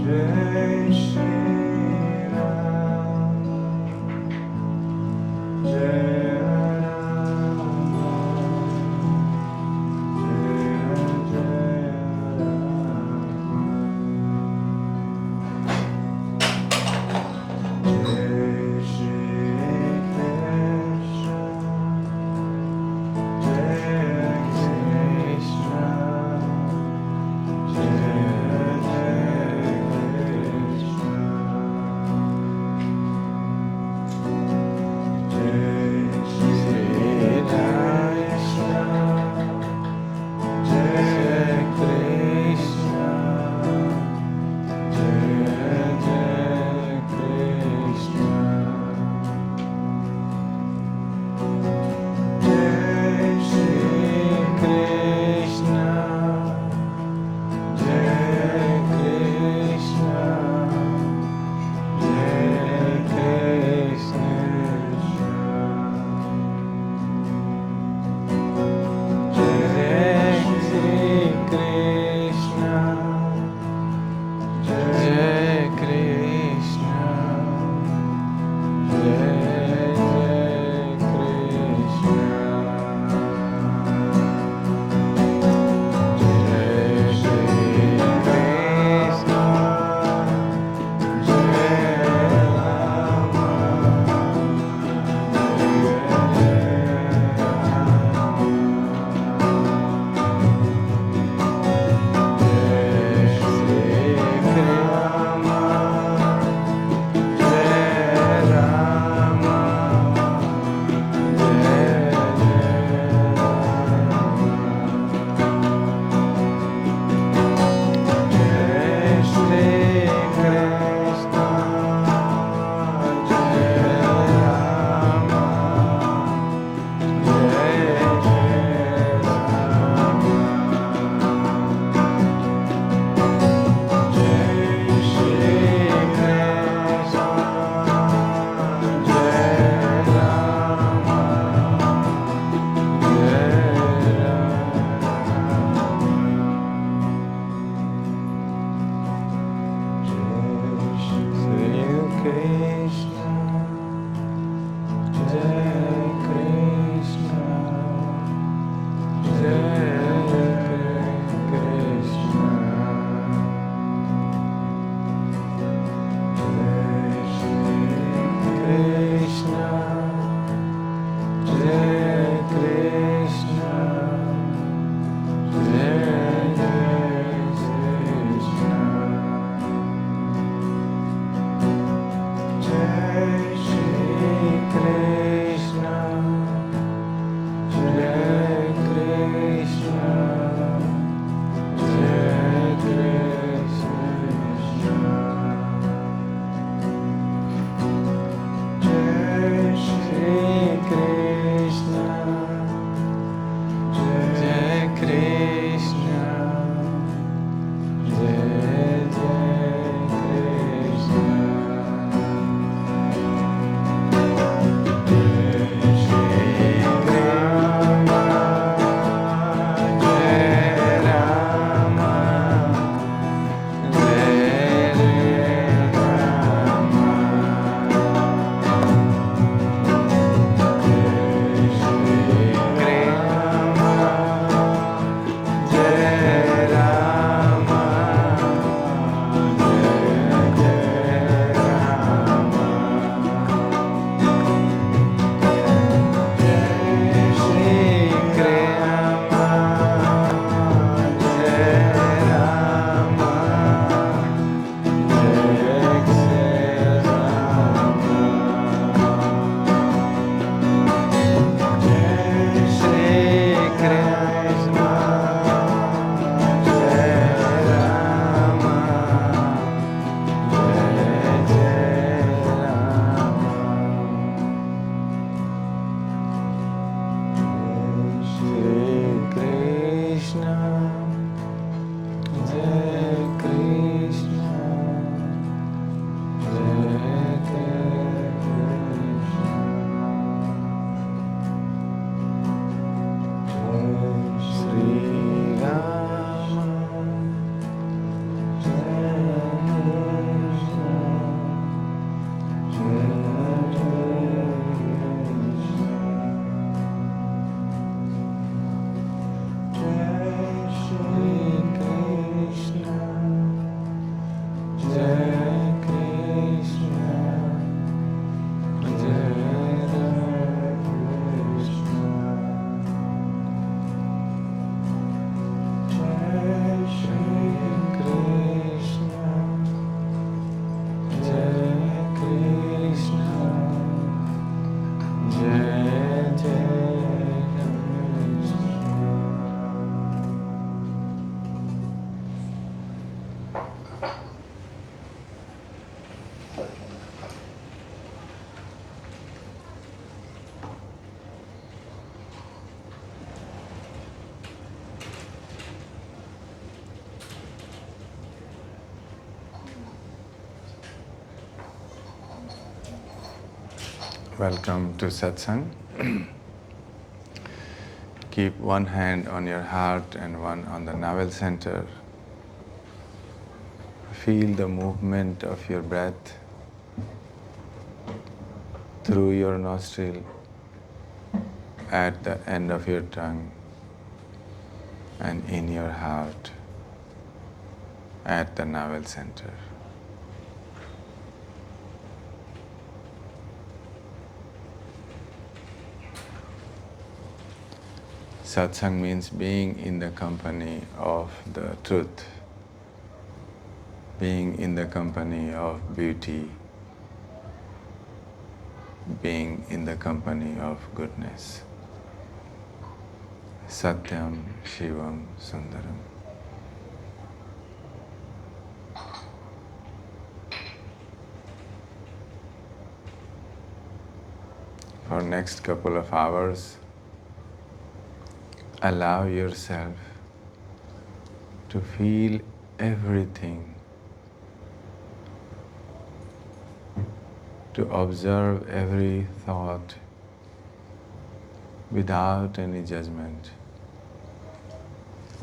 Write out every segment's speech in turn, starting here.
Jai Welcome to Satsang. Keep one hand on your heart and one on the navel center. Feel the movement of your breath through your nostril at the end of your tongue and in your heart at the navel center. Satsang means being in the company of the truth, being in the company of beauty, being in the company of goodness. Satyam Shivam Sundaram. For next couple of hours, allow yourself to feel everything, to observe every thought without any judgment,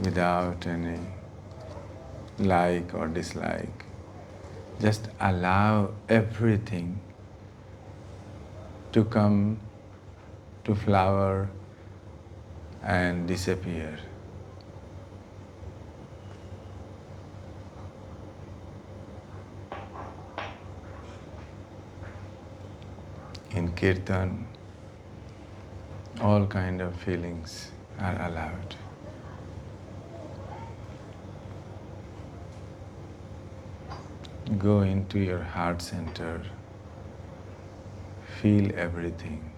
without any like or dislike. Just allow everything to come, to flower and disappear. In Kirtan, all kind of feelings are allowed. Go into your heart center, feel everything.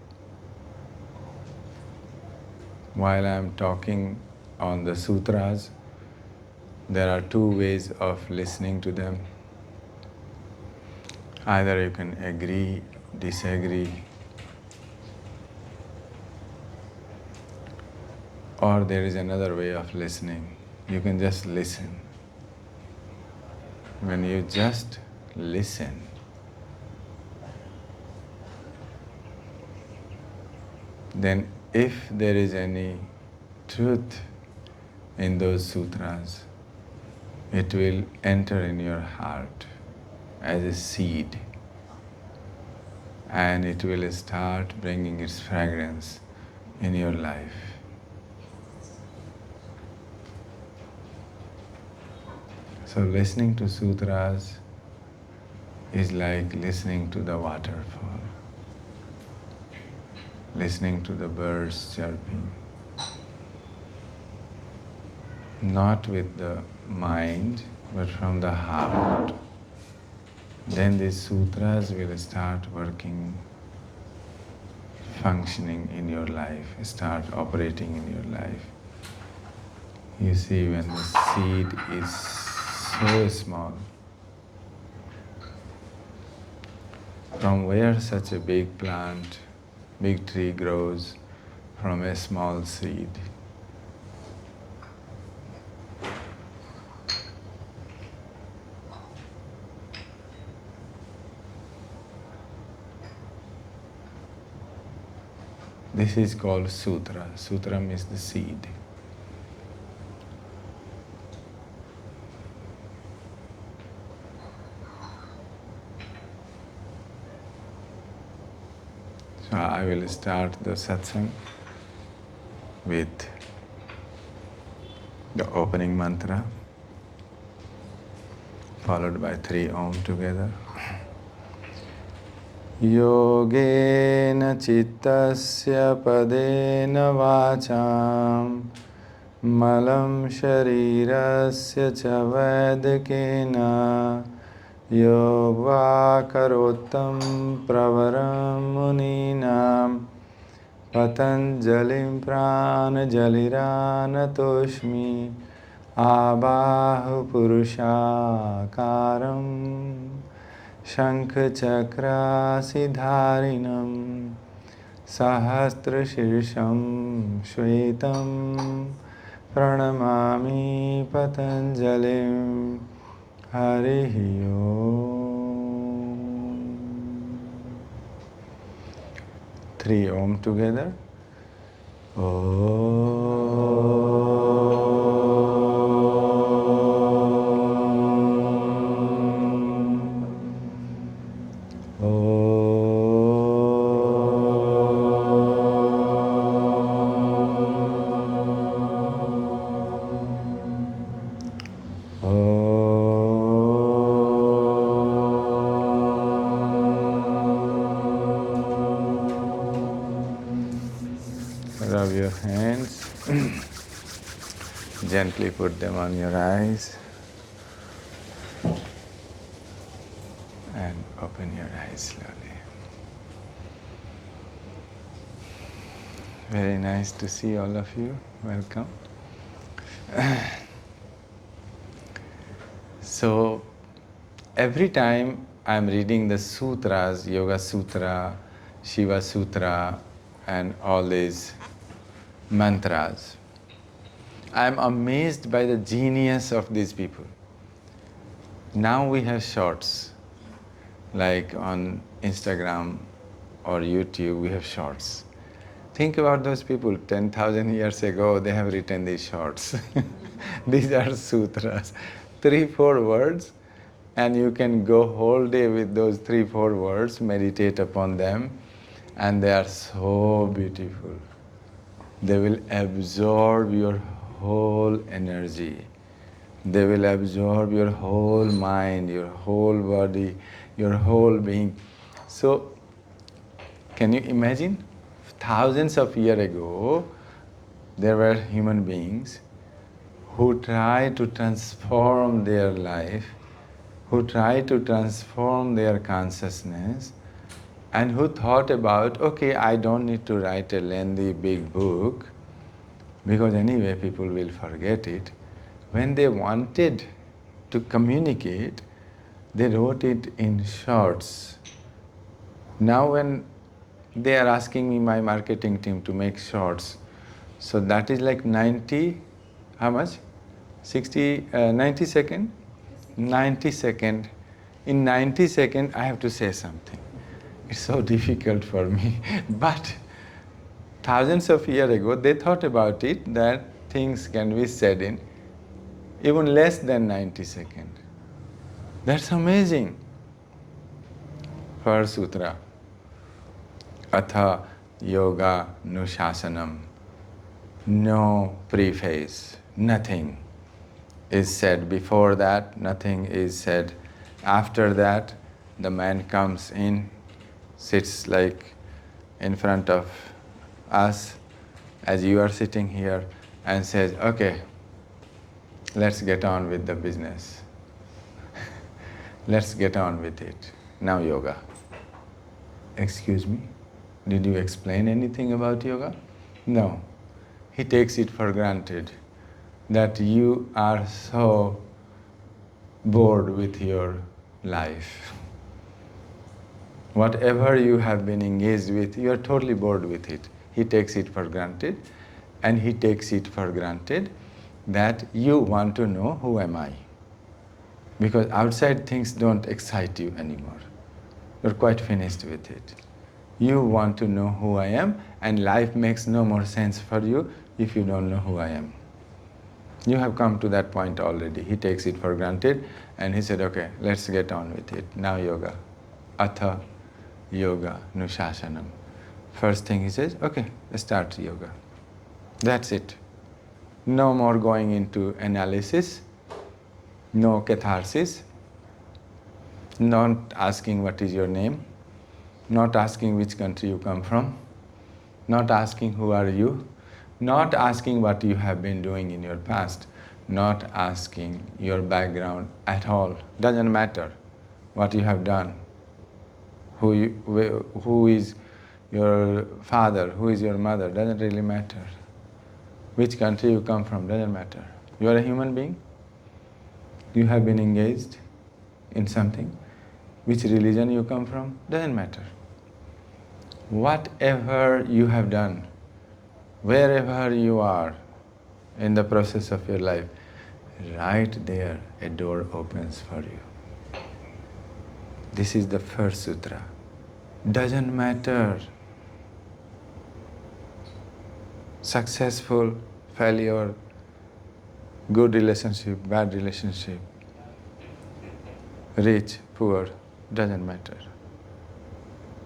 While I am talking on the sutras, there are two ways of listening to them. Either you can agree, disagree, or there is another way of listening. You can just listen. When you just listen, then if there is any truth in those sutras, it will enter in your heart as a seed, and it will start bringing its fragrance in your life. So listening to sutras is like listening to the waterfall, listening to the birds chirping, not with the mind, but from the heart. Then these sutras will start working, functioning in your life, start operating in your life. You see, when the seed is so small, from where such a big plant, big tree grows from a small seed. This is called Sutra. Sutra means the seed. So I will start the satsang with the opening mantra, followed by 3 Om together. Yogena chittasya padena vacham malam sharirasya cha vedakena yogva karottam pravaram muninam Patanjalim pranajalirana abahu purushakaram Shankha chakra siddharinam sahastra shirsham shvetam pranamami patanjalim harihi om. three Om together. Om. Rub your hands. Gently put them on your eyes and open your eyes slowly. Very nice to see all of you. Welcome. So, every time I'm reading the sutras, Yoga Sutra, Shiva Sutra, and all these mantras, I'm amazed by the genius of these people. Now we have shorts, like on Instagram or YouTube, we have shorts. Think about those people, 10,000 years ago, they have written these shorts. These are sutras, 3-4 words, and you can go whole day with those 3-4 words, meditate upon them, and they are so beautiful. They will absorb your whole energy. They will absorb your whole mind, your whole body, your whole being. So, can you imagine? Thousands of years ago, there were human beings who tried to transform their life, who tried to transform their consciousness, and who thought about, okay, I don't need to write a lengthy big book, because anyway people will forget it. When they wanted to communicate, they wrote it in shorts. Now when they are asking me, my marketing team, to make shorts, so that is like 90, how much? 90 second? 90 second. In 90 second, I have to say something. It's so difficult for me. But thousands of years ago, they thought about it, that things can be said in even less than 90 seconds. That's amazing. First sutra. Atha yoga nushasanam. No preface, nothing is said before that, nothing is said after that. The man comes in, sits like in front of us as you are sitting here, and says, okay, let's get on with the business. Let's get on with it. Now yoga. Excuse me, did you explain anything about yoga? No. He takes it for granted that you are so bored with your life. Whatever you have been engaged with, you are totally bored with it. He takes it for granted, and he takes it for granted that you want to know who am I. Because outside things don't excite you anymore. You're quite finished with it. You want to know who I am, and life makes no more sense for you if you don't know who I am. You have come to that point already. He takes it for granted, and he said, okay, let's get on with it. Now yoga. Atha yoga nushasanam. First thing he says, okay, let's start yoga. That's it. No more going into analysis, no catharsis, not asking what is your name, not asking which country you come from, not asking who are you, not asking what you have been doing in your past, not asking your background at all. Doesn't matter what you have done, who is your father, who is your mother, doesn't really matter. Which country you come from, doesn't matter. You are a human being. You have been engaged in something. Which religion you come from, doesn't matter. Whatever you have done, wherever you are in the process of your life, right there a door opens for you. This is the first sutra. Doesn't matter successful, failure, good relationship, bad relationship, rich, poor, doesn't matter,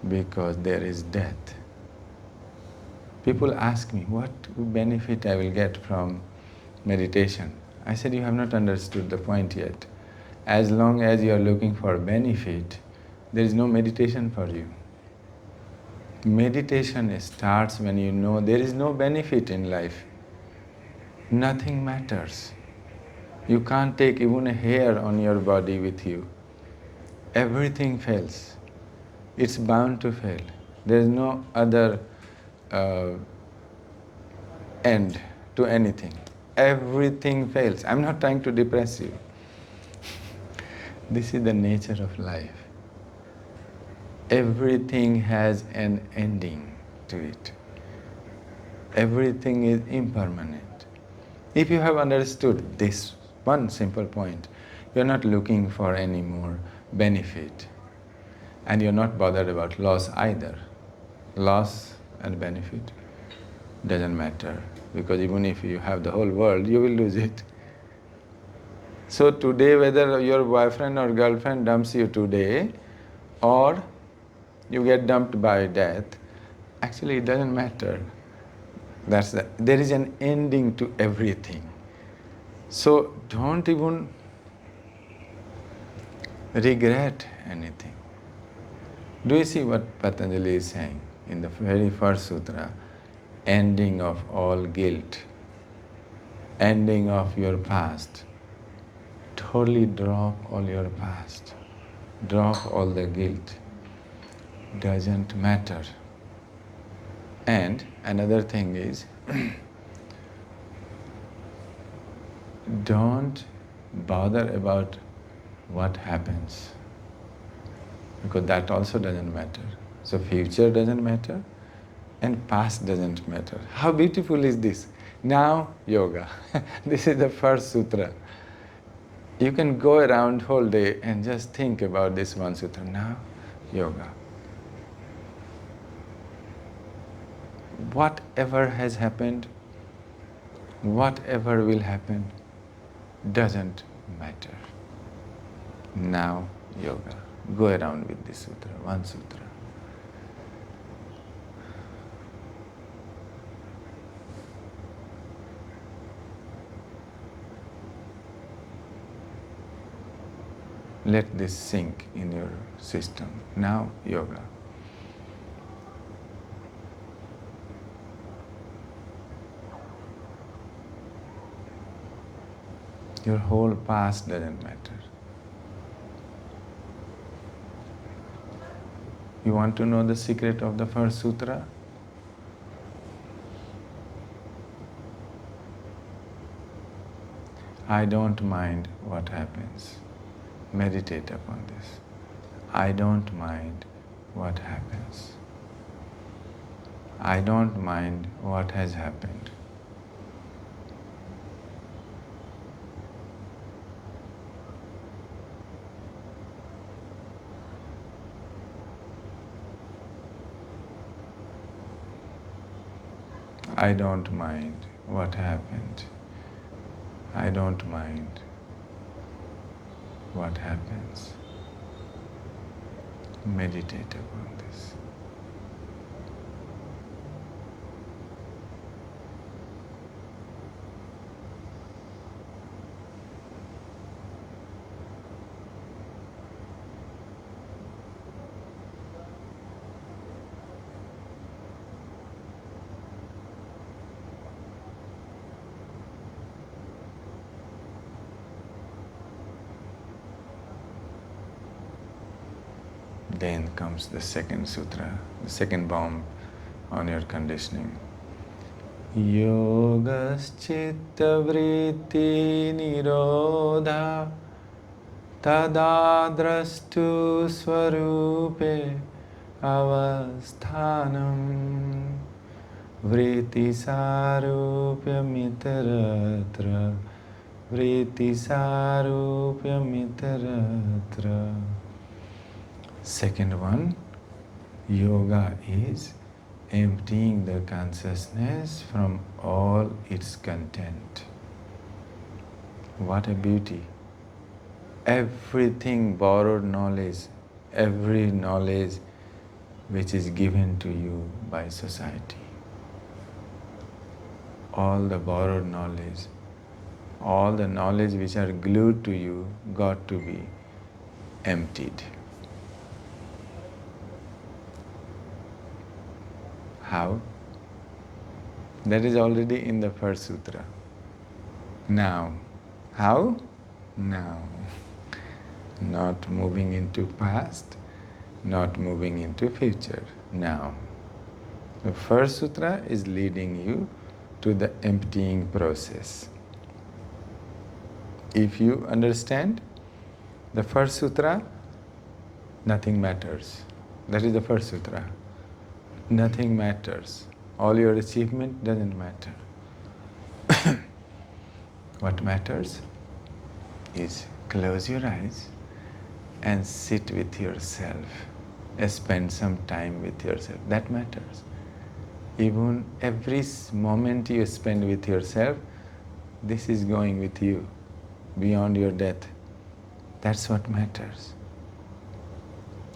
because there is death. People ask me, what benefit I will get from meditation? I said, you have not understood the point yet. As long as you are looking for benefit, there is no meditation for you. Meditation starts when you know there is no benefit in life. Nothing matters. You can't take even a hair on your body with you. Everything fails. It's bound to fail. There is no other uh, end to anything. Everything fails. I'm not trying to depress you. This is the nature of life. Everything has an ending to it. Everything is impermanent. If you have understood this one simple point, you're not looking for any more benefit, and you're not bothered about loss either. Loss and benefit doesn't matter, because even if you have the whole world, you will lose it. So today, whether your boyfriend or girlfriend dumps you today, or you get dumped by death, actually it doesn't matter. There is an ending to everything. So don't even regret anything. Do you see what Patanjali is saying in the very first sutra? Ending of all guilt, ending of your past. Totally drop all your past, drop all the guilt. Doesn't matter. And another thing is, don't bother about what happens, because that also doesn't matter. So future doesn't matter and past doesn't matter. How beautiful is this? Now yoga. This is the first sutra. You can go around whole day and just think about this one sutra. Now yoga. Whatever has happened, whatever will happen, doesn't matter. Now yoga. Go around with this sutra, one sutra. Let this sink in your system. Now yoga. Your whole past doesn't matter. You want to know the secret of the first sutra? I don't mind what happens. Meditate upon this. I don't mind what happens. I don't mind what has happened. I don't mind what happened. I don't mind what happens. Meditate upon this. Then comes the second sutra, the second bomb on your conditioning. Yogaschitta vritti nirodha tadadrastu swarupe avasthanam vritti sarupya mitaratra vritti sarupya mitaratra. Second one, yoga is emptying the consciousness from all its content. What a beauty. Everything borrowed knowledge, every knowledge which is given to you by society, all the borrowed knowledge, all the knowledge which are glued to you got to be emptied. How? That is already in the first sutra. Now. How? Now. Not moving into past, not moving into future. Now. The first sutra is leading you to the emptying process. If you understand the first sutra, nothing matters. That is the first sutra. Nothing matters. All your achievement doesn't matter. What matters is close your eyes and sit with yourself. Spend some time with yourself. That matters. Even every moment you spend with yourself, this is going with you beyond your death. That's what matters.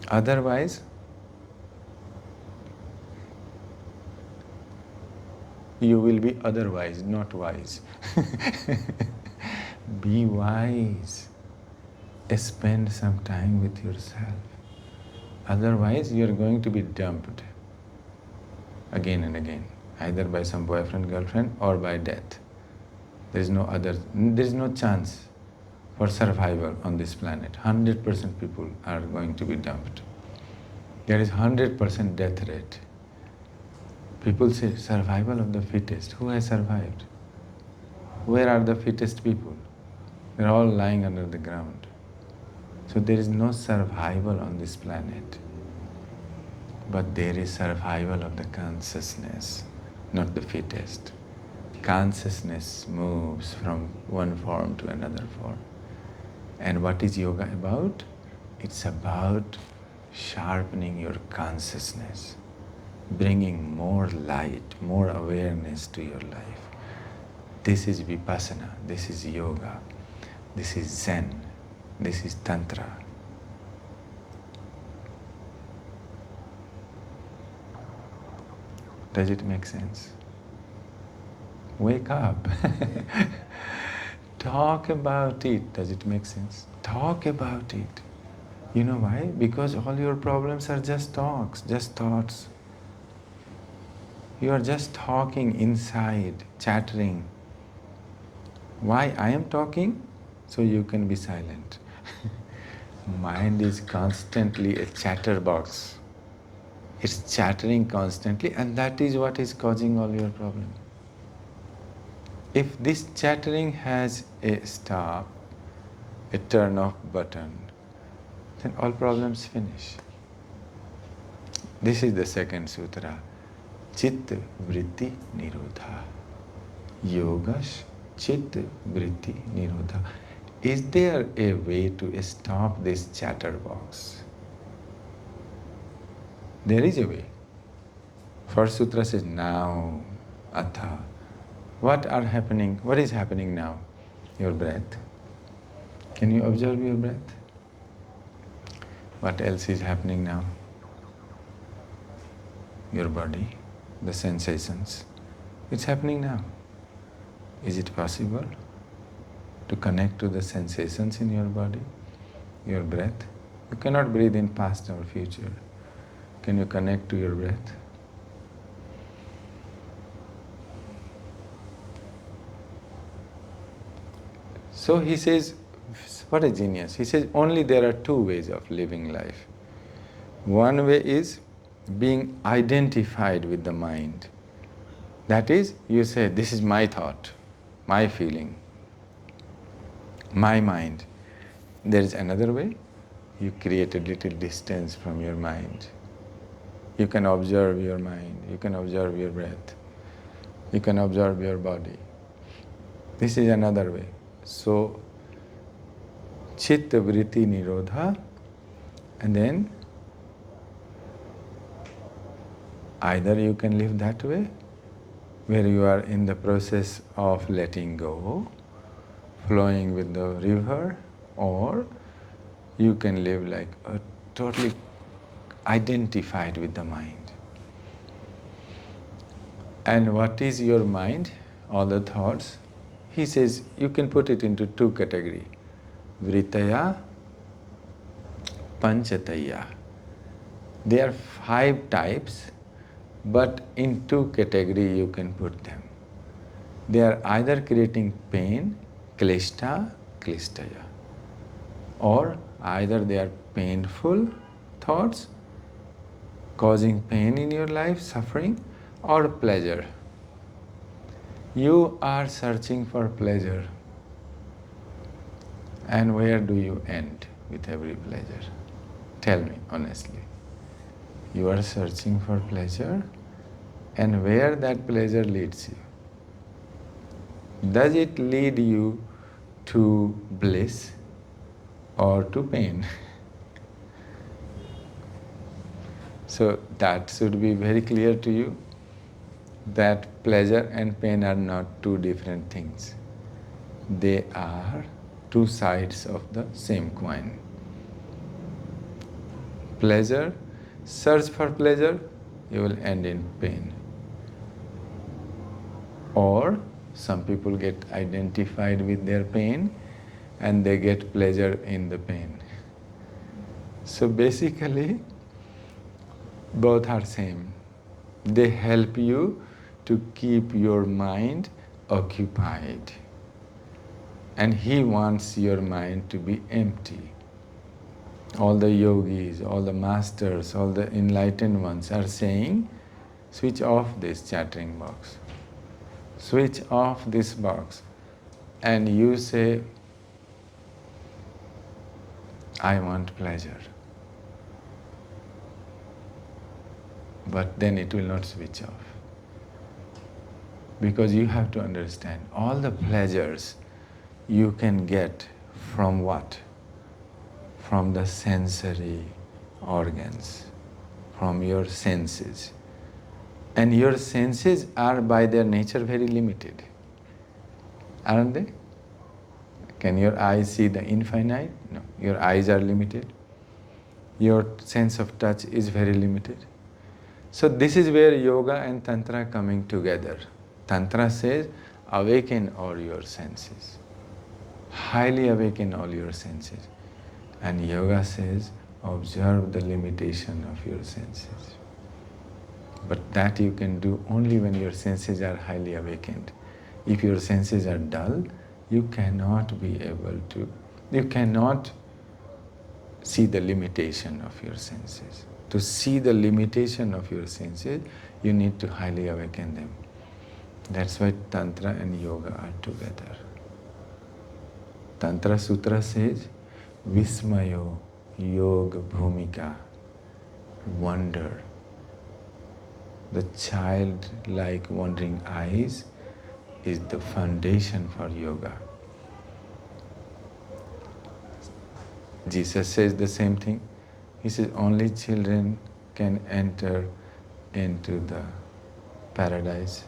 Otherwise, you will be otherwise, not wise. Be wise. Spend some time with yourself. Otherwise, you are going to be dumped again and again, either by some boyfriend, girlfriend, or by death. There is no chance for survival on this planet. 100% people are going to be dumped. There is 100% death rate. People say survival of the fittest. Who has survived? Where are the fittest people? They're all lying under the ground. So there is no survival on this planet. But there is survival of the consciousness, not the fittest. Consciousness moves from one form to another form. And what is yoga about? It's about sharpening your consciousness, bringing more light, more awareness to your life. This is vipassana, this is yoga, this is Zen, this is Tantra. Does it make sense? Wake up. Talk about it. Does it make sense? Talk about it. You know why? Because all your problems are just talks, just thoughts. You are just talking inside, chattering. Why I am talking? So you can be silent. Mind is constantly a chatterbox. It's chattering constantly, and that is what is causing all your problem. If this chattering has a stop, a turn off button, then all problems finish. This is the second sutra. Chit vritti nirodha. Yogash chit vritti nirodha. Is there a way to stop this chatterbox? There is a way. First sutra says now, atha. What is happening now? Your breath. Can you observe your breath? What else is happening now? Your body, the sensations. It's happening now. Is it possible to connect to the sensations in your body, your breath? You cannot breathe in past or future. Can you connect to your breath? So he says, what a genius. He says only there are two ways of living life. One way is being identified with the mind. That is, you say, this is my thought, my feeling, my mind. There is another way. You create a little distance from your mind. You can observe your mind, you can observe your breath, you can observe your body. This is another way. So, chitta vritti nirodha, and then Either you can live that way, where you are in the process of letting go, flowing with the river, or you can live like a totally identified with the mind. And what is your mind? All the thoughts. He says you can put it into two categories. Vritaya, Panchataya. There are 5 types, but in 2 categories you can put them. They are either creating pain, klishta, klishtaya, or either they are painful thoughts, causing pain in your life, suffering, or pleasure. You are searching for pleasure. And where do you end with every pleasure? Tell me honestly. You are searching for pleasure, and where that pleasure leads you? Does it lead you to bliss or to pain? So that should be very clear to you, that pleasure and pain are not two different things. They are two sides of the same coin. Pleasure, search for pleasure, you will end in pain. Or some people get identified with their pain and they get pleasure in the pain. So basically, both are same. They help you to keep your mind occupied. And he wants your mind to be empty. All the yogis, all the masters, all the enlightened ones are saying, switch off this chattering box. Switch off this box. And you say, I want pleasure. But then it will not switch off. Because you have to understand, all the pleasures you can get from what? From the sensory organs, from your senses. And your senses are by their nature very limited. Aren't they? Can your eyes see the infinite? No. Your eyes are limited. Your sense of touch is very limited. So this is where yoga and tantra are coming together. Tantra says, awaken all your senses. Highly awaken all your senses. And yoga says, observe the limitation of your senses. But that you can do only when your senses are highly awakened. If your senses are dull, you cannot be able to, you cannot see the limitation of your senses. To see the limitation of your senses, you need to highly awaken them. That's why Tantra and Yoga are together. Tantra Sutra says, Vismayo Yoga Bhumika, wonder. The childlike wandering eyes is the foundation for yoga. Jesus says the same thing. He says only children can enter into the paradise.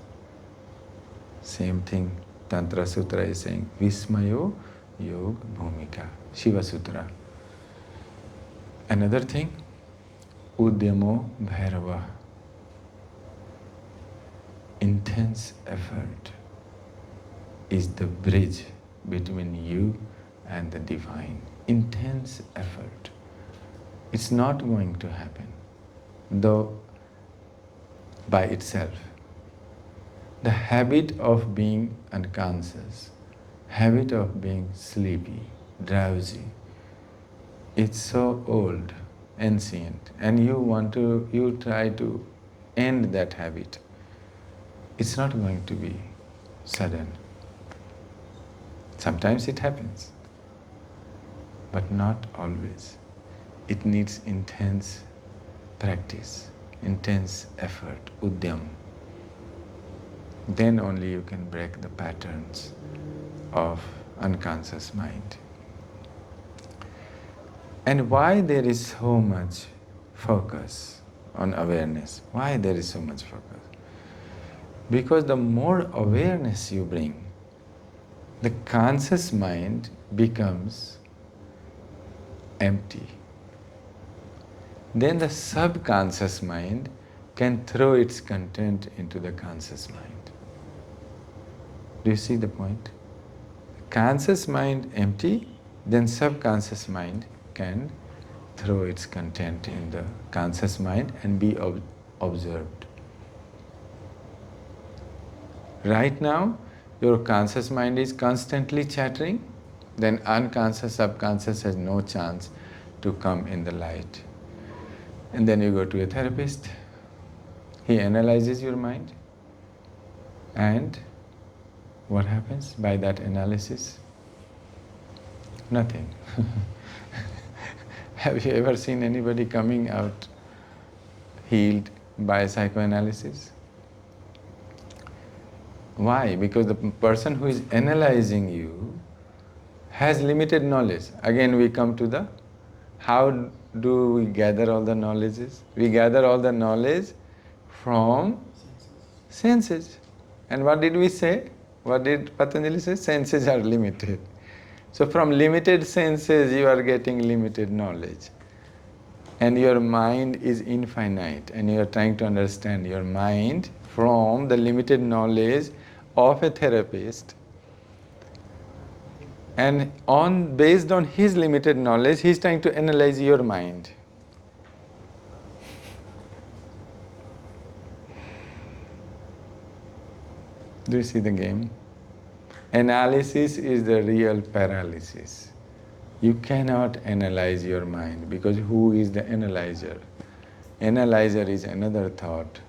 Same thing, Tantra Sutra is saying, Vismayo Yoga Bhumika, Shiva Sutra. Another thing, Udyamo Bhairava, intense effort is the bridge between you and the divine. Intense effort. It's not going to happen, though by itself. The habit of being unconscious, habit of being sleepy, drowsy, it's so old, ancient, and you try to end that habit. It's not going to be sudden. Sometimes it happens, but not always. It needs intense practice, intense effort, udyam. Then only you can break the patterns of unconscious mind. And why there is so much focus on awareness. Why there is so much focus? Because the more awareness you bring, the conscious mind becomes empty. Then the subconscious mind can throw its content into the conscious mind. Do you see the point? Conscious mind empty, then subconscious mind can throw its content in the conscious mind and be observed. Right now, your conscious mind is constantly chattering, then unconscious, subconscious has no chance to come in the light. And then you go to a therapist, he analyzes your mind, and what happens by that analysis? Nothing. Have you ever seen anybody coming out healed by psychoanalysis? Why? Because the person who is analyzing you has limited knowledge. Again we come to the, how do we gather all the knowledges? We gather all the knowledge from senses. And what did we say? What did Patanjali say? Senses are limited. So from limited senses you are getting limited knowledge. And your mind is infinite and you are trying to understand your mind from the limited knowledge of a therapist. And based on his limited knowledge, he is trying to analyze your mind. Do you see the game? Analysis is the real paralysis. You cannot analyze your mind because who is the analyzer? Analyzer is another thought.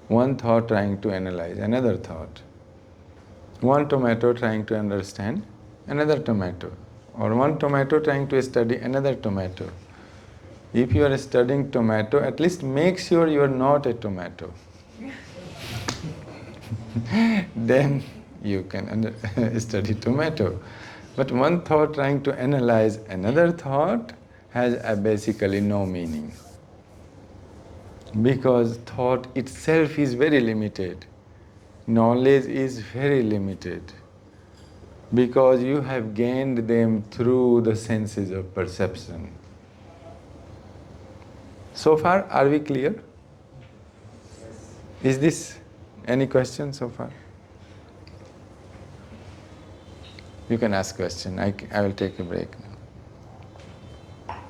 One thought trying to analyze another thought. One tomato trying to understand another tomato. Or one tomato trying to study another tomato. If you are studying tomato, at least make sure you are not a tomato. Then you can study tomato. But one thought trying to analyze another thought has basically no meaning. Because thought itself is very limited. Knowledge is very limited. Because you have gained them through the senses of perception. So far, are we clear? Is this any question so far? You can ask question. I will take a break now.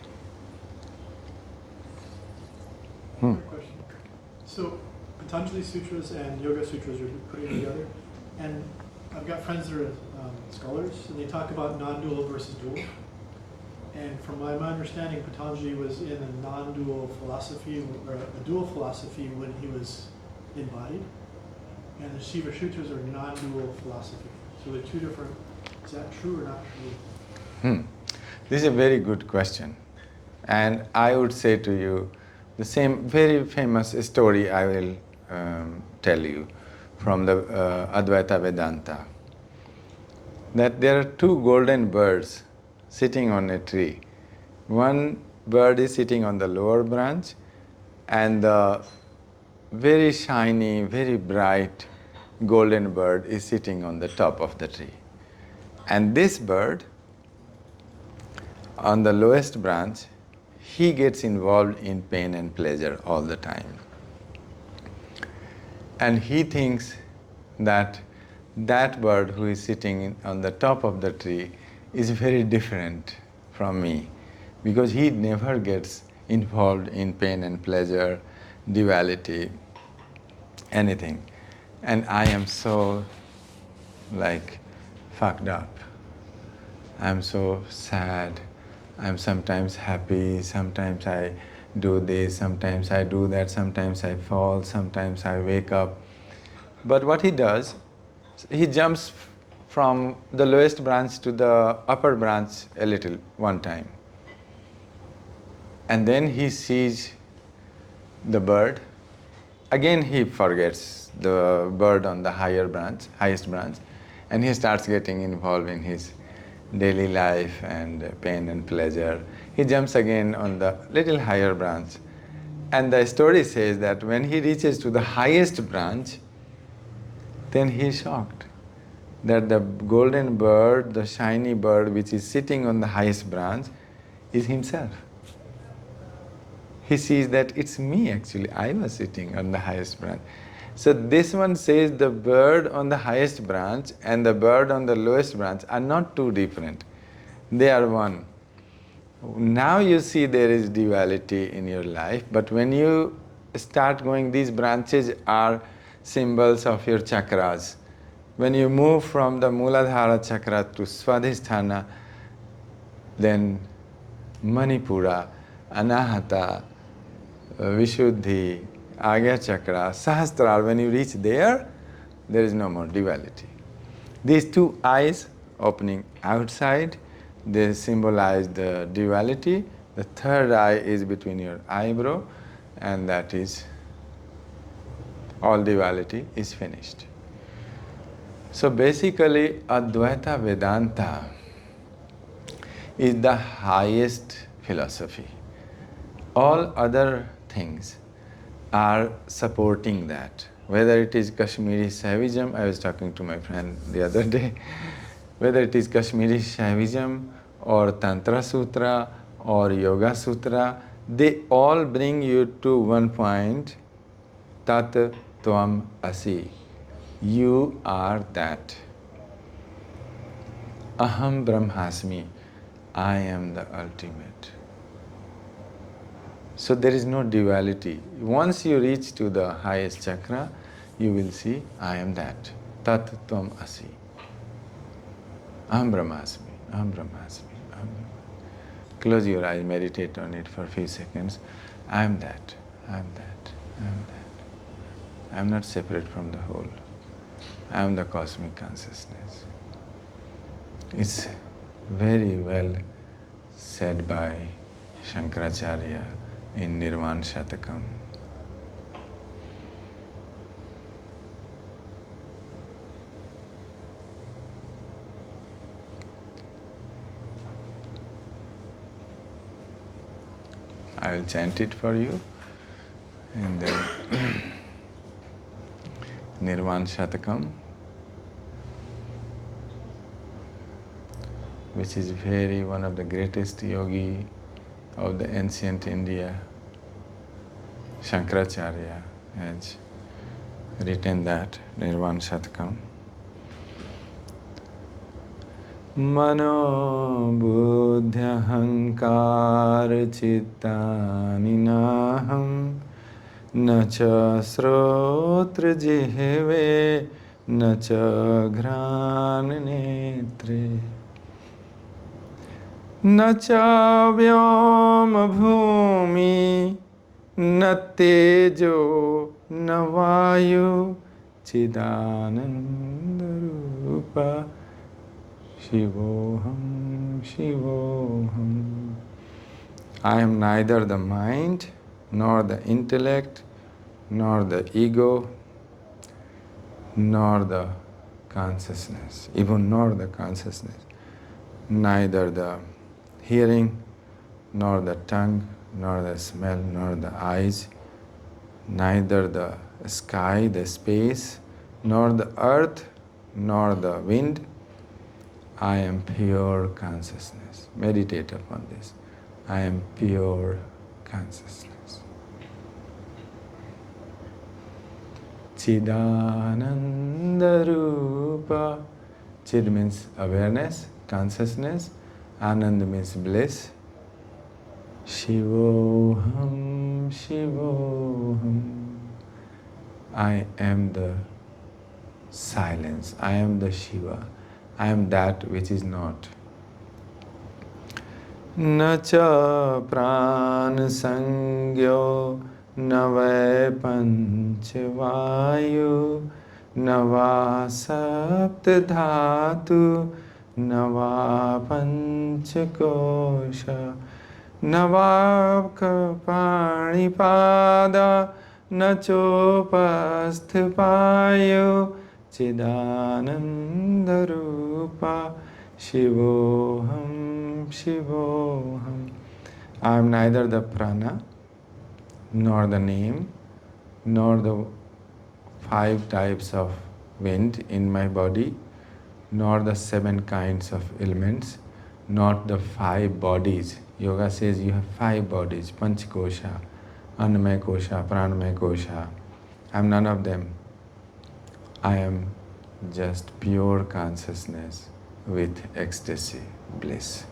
Quick question. So Patanjali Sutras and Yoga Sutras are putting together, and I've got friends that are scholars, and they talk about non-dual versus dual. And from my understanding, Patanjali was in a non-dual philosophy, or a dual philosophy when he was embodied, and the Shiva Sutras are non-dual philosophy. So they're two different. Is that true or not true? This is a very good question. And I would say to you, the same very famous story I will tell you from the Advaita Vedanta. That there are two golden birds sitting on a tree. One bird is sitting on the lower branch and the very shiny, very bright golden bird is sitting on the top of the tree. And this bird, on the lowest branch, he gets involved in pain and pleasure all the time. And he thinks that that bird who is sitting on the top of the tree is very different from me because he never gets involved in pain and pleasure, duality, anything. And I am so fucked up. I'm so sad. I'm sometimes happy, sometimes I do this, sometimes I do that, sometimes I fall, sometimes I wake up. But what he does, he jumps from the lowest branch to the upper branch a little, one time. And then he sees the bird. Again he forgets the bird on the highest branch, and he starts getting involved in his daily life and pain and pleasure. He jumps again on the little higher branch. And the story says that when he reaches to the highest branch, then he is shocked that the golden bird, the shiny bird which is sitting on the highest branch, is himself. He sees that it's me actually, I was sitting on the highest branch. So this one says the bird on the highest branch and the bird on the lowest branch are not two different. They are one. Now you see there is duality in your life, but when you start going, these branches are symbols of your chakras. When you move from the Muladhara chakra to Swadhisthana, then Manipura, Anahata, Vishuddhi, Agya chakra, Sahasrara, when you reach there, there is no more duality. These two eyes opening outside, they symbolize the duality. The third eye is between your eyebrow, and that is all duality is finished. So basically, Advaita Vedanta is the highest philosophy. All other things are supporting that. Whether it is Kashmiri Shaivism, I was talking to my friend the other day, whether it is Kashmiri Shaivism or Tantra Sutra or Yoga Sutra, they all bring you to one point, Tat Tvam Asi. You are that. Aham Brahmasmi. I am the ultimate. So there is no duality. Once you reach to the highest chakra, you will see, I am that. Tat Tvam Asi. Aham Brahmasmi. Aham Brahmasmi. Aham Brahmasmi. Close your eyes, meditate on it for a few seconds. I am that. I am that. I am that. I am not separate from the whole. I am the cosmic consciousness. It's very well said by Shankaracharya in Nirvana Shatakam. I will chant it for you, and then Nirvana Shatakam, which is one of the greatest yogi of the ancient India. Shankaracharya has written that, Nirvana Shatakam. Mano buddhya hankar chittani naham na cha srotra jihve na cha ghran netre na cha vyoma bhumi na tejo na vayu chidananda rupa Shivoham, Shivoham. I am neither the mind, nor the intellect, nor the ego, nor the consciousness, even nor the consciousness, neither the hearing, nor the tongue, nor the smell, nor the eyes, neither the sky, the space, nor the earth, nor the wind. I am pure consciousness. Meditate upon this. I am pure consciousness. Chidananda Rupa. Chid means awareness, consciousness. Anand means bliss. Shivoham, Shivoham. I am the silence. I am the Shiva. I am that which is not. Nacha pran sangyo navai panchavayu nava sapta dhatu nava panchakosha navavka panipada nachopasthpayo Chidananda Rupa Shivoham, Shivoham. I am neither the prana, nor the name, nor the 5 types of wind in my body, nor the 7 kinds of elements, not the 5 bodies. Yoga says you have 5 bodies, Panchakosha, Annamaya Kosha, Pranamaya Kosha. I am none of them. I am just pure consciousness with ecstasy, bliss.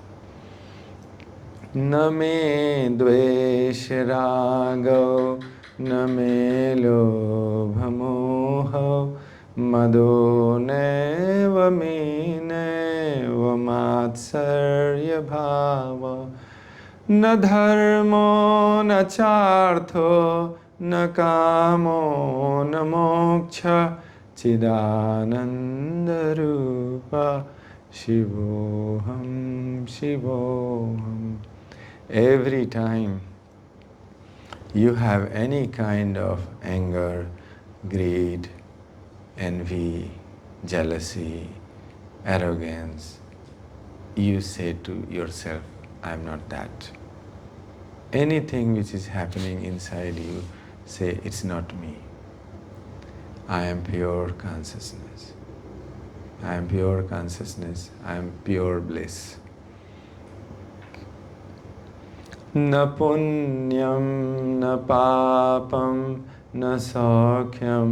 न मे द्वेष रागौ न मे लोभ मोहौ मदो नैव मे नैव मात्सर्य भाव न धर्मो न चार्थो न कामो न मोक्ष चिदानंद रूप शिवोहम शिवोहम. Every time you have any kind of anger, greed, envy, jealousy, arrogance, you say to yourself, I am not that. Anything which is happening inside you, say, it's not me. I am pure consciousness. I am pure consciousness. I am pure bliss. न पुण्यं न पापं न सौख्यं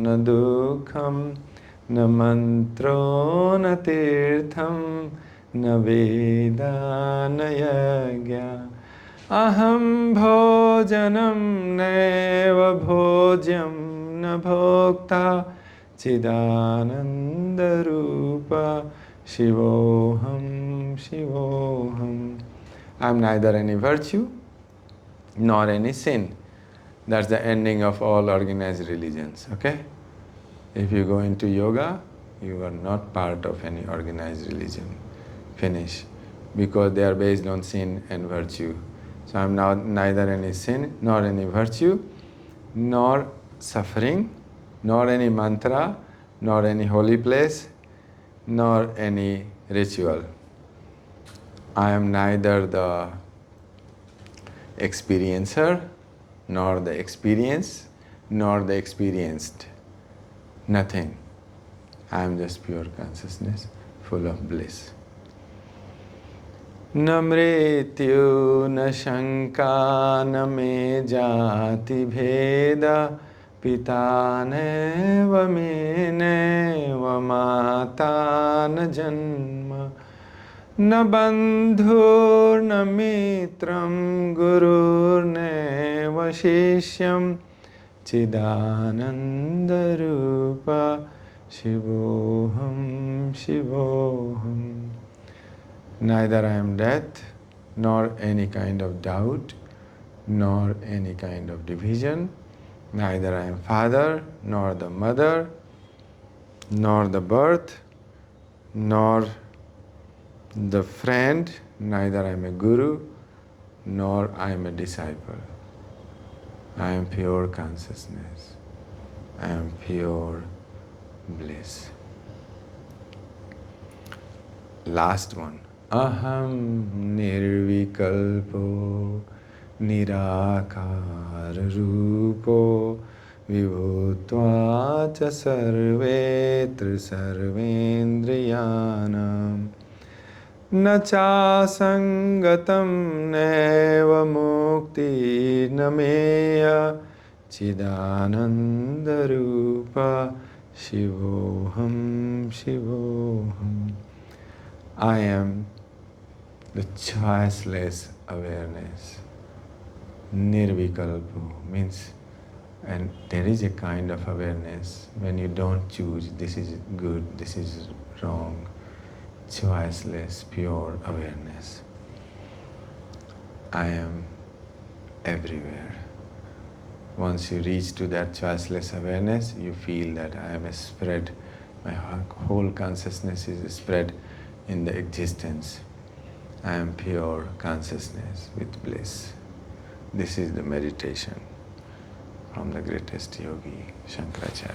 न दुःखं न मन्त्रो न तीर्थं न वेदा न यज्ञा अहं भोजनं नैव भोज्यं न भोक्ता चिदानन्दरूप शिवोऽहं शिवोऽहम्. I am neither any virtue nor any sin. That's the ending of all organized religions, okay? If you go into yoga, you are not part of any organized religion. Finish. Because they are based on sin and virtue. So I am now neither any sin nor any virtue, nor suffering, nor any mantra, nor any holy place, nor any ritual. I am neither the experiencer, nor the experience, nor the experienced. Nothing. I am just pure consciousness, full of bliss. न मृत्यु न शंका न मे जाति भेद पिता नैव मे नैव माता न जन्म न बन्धुर्न मित्रं गुरुर्नैव शिष्यं चिदानन्दरूप शिवोऽहं शिवोऽहम्. Neither I am death, nor any kind of doubt, nor any kind of division. Neither I am father, nor the mother, nor the birth, nor the friend. Neither I am a guru, nor I am a disciple. I am pure consciousness. I am pure bliss. Last one. Aham nirvikalpo nirakar rupo vibhutva cha sarvetra sarvendriyanam na cha sangatam neva mukti nameya chidananda rupa shivoham shivoham. I am the choiceless awareness. Nirvikalpo means, and there is a kind of awareness when you don't choose, this is good, this is wrong. Choiceless, pure awareness. I am everywhere. Once you reach to that choiceless awareness, you feel that I am a spread, my whole consciousness is spread in the existence. I am pure consciousness with bliss. This is the meditation from the greatest yogi, Shankaracharya.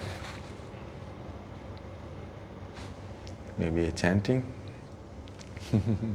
Maybe a chanting? Honoring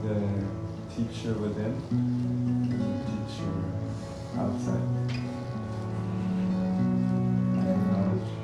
the teacher within and the teacher outside. Acknowledge.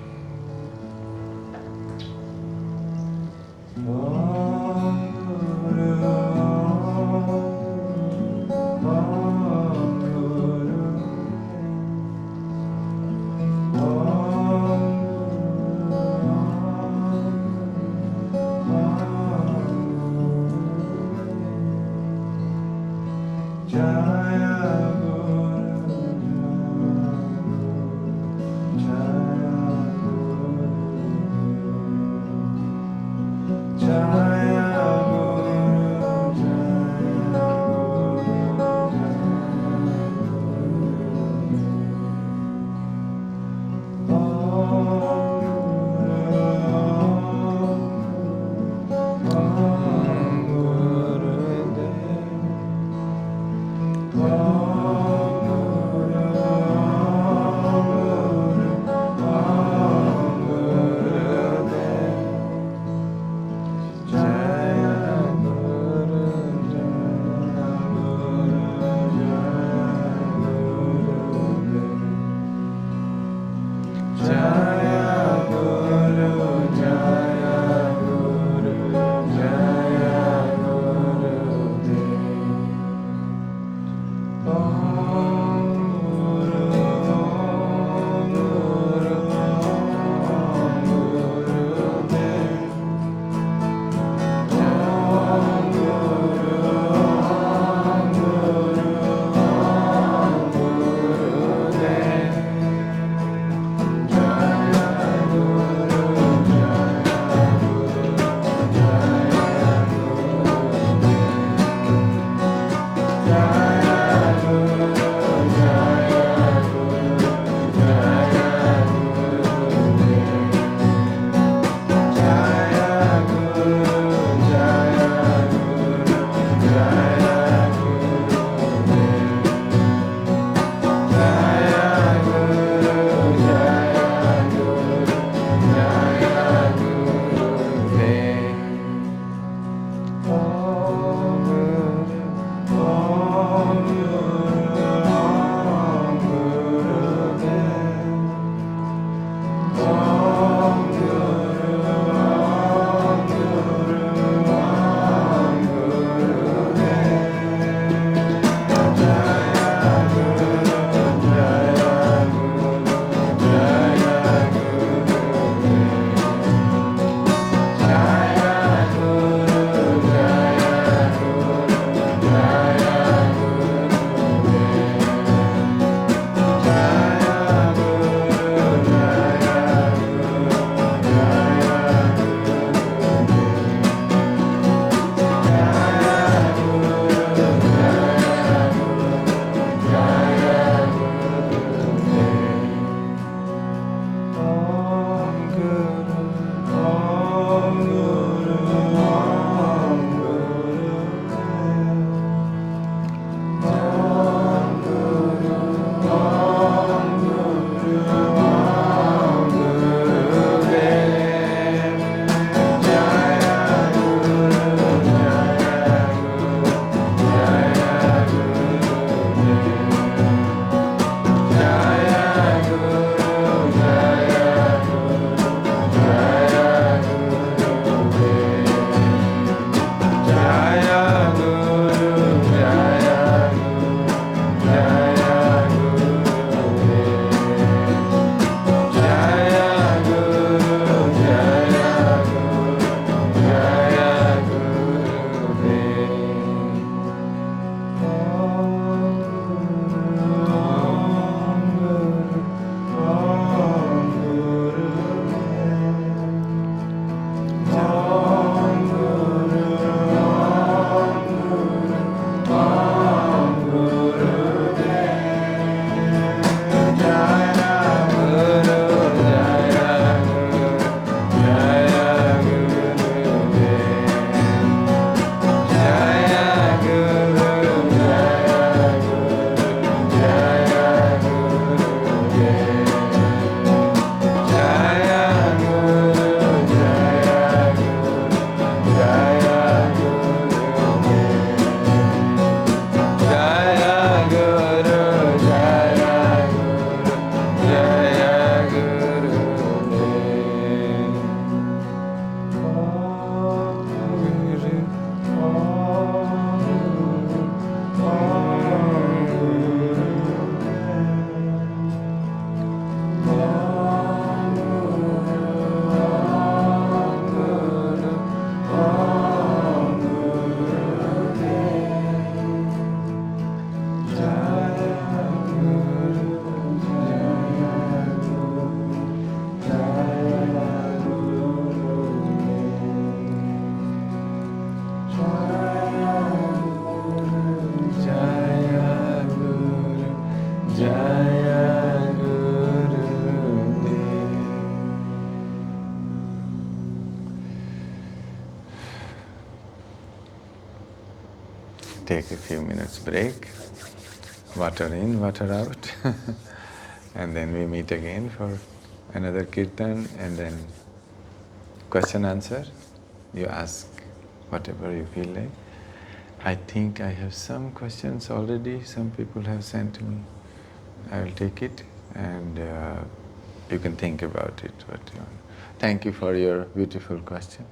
Jaya take a few minutes break, water in, water out, and then we meet again for another kirtan, and then question answer. You ask whatever you feel like. I think I have some questions already, some people have sent to me. I will take it and you can think about it what you want. Thank you for your beautiful question.